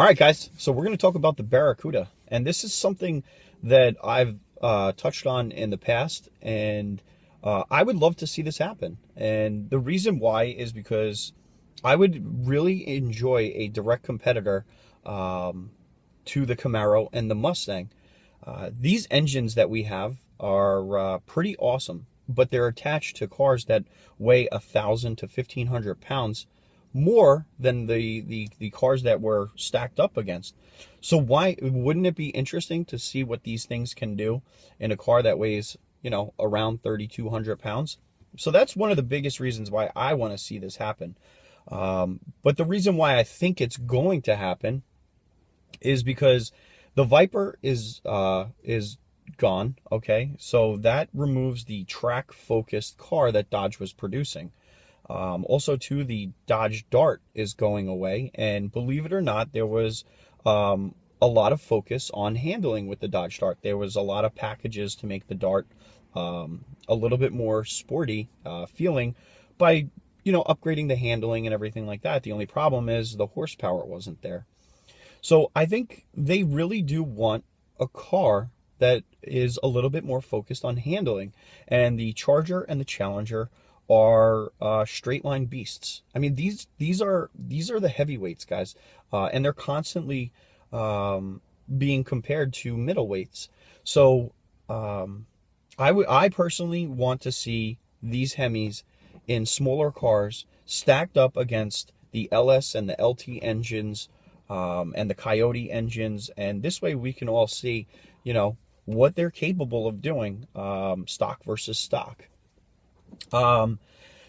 All right, guys. So we're going to talk about the Barracuda, and this is something that I've touched on in the past, and I would love to see this happen. And the reason why is because I would really enjoy a direct competitor to the Camaro and the Mustang. These engines that we have are pretty awesome, but they're attached to cars that weigh 1,000 to 1,500 pounds more than the cars that we're stacked up against. So why wouldn't it be interesting to see what these things can do in a car that weighs, around 3,200 pounds? So that's one of the biggest reasons why I want to see this happen. But the reason why I think it's going to happen is because the Viper is gone. Okay, so that removes the track-focused car that Dodge was producing. Also, too, the Dodge Dart is going away, and believe it or not, there was a lot of focus on handling with the Dodge Dart. There was a lot of packages to make the Dart a little bit more sporty feeling by, upgrading the handling and everything like that. The only problem is the horsepower wasn't there. So I think they really do want a car that is a little bit more focused on handling, and the Charger and the Challenger are straight line beasts. I mean, these are the heavyweights, guys, and they're constantly being compared to middleweights. So I personally want to see these Hemis in smaller cars stacked up against the LS and the LT engines and the Coyote engines, and this way we can all see, what they're capable of doing, stock versus stock.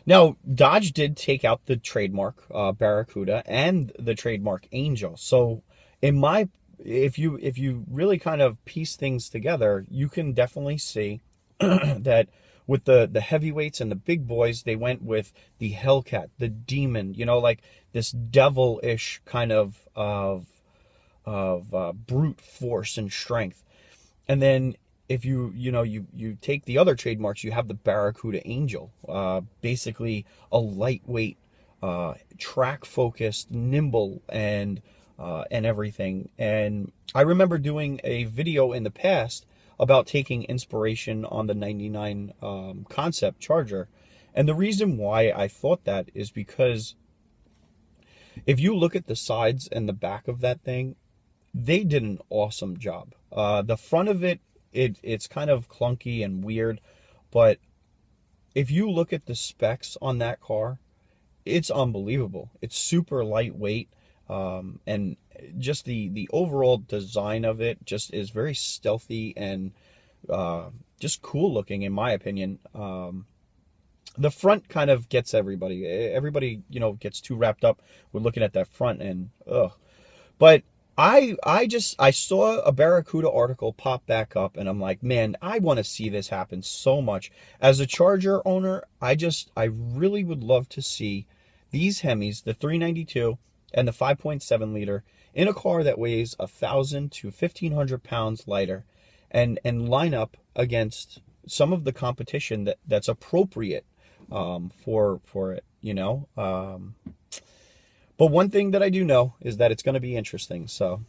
Now, Dodge did take out the trademark Barracuda and the trademark Angel. So, if you really kind of piece things together, you can definitely see that with the heavyweights and the big boys, they went with the Hellcat, the Demon, like this devilish kind of brute force and strength. And then if you take the other trademarks, you have the Barracuda Angel, basically a lightweight, track-focused, nimble, and everything. And I remember doing a video in the past about taking inspiration on the 99 concept Charger. And the reason why I thought that is because if you look at the sides and the back of that thing, they did an awesome job. The front of it's kind of clunky and weird, but if you look at the specs on that car, it's unbelievable. It's super lightweight, and just the overall design of it just is very stealthy and just cool looking, in my opinion. The front kind of gets everybody. Everybody, gets too wrapped up with looking at that front, and but I saw a Barracuda article pop back up, and I'm like, man, I want to see this happen so much. As a Charger owner, I really would love to see these Hemis, the 392 and the 5.7 liter, in a car that weighs 1,000 to 1,500 pounds lighter, and line up against some of the competition that's appropriate for it, But one thing that I do know is that it's going to be interesting. So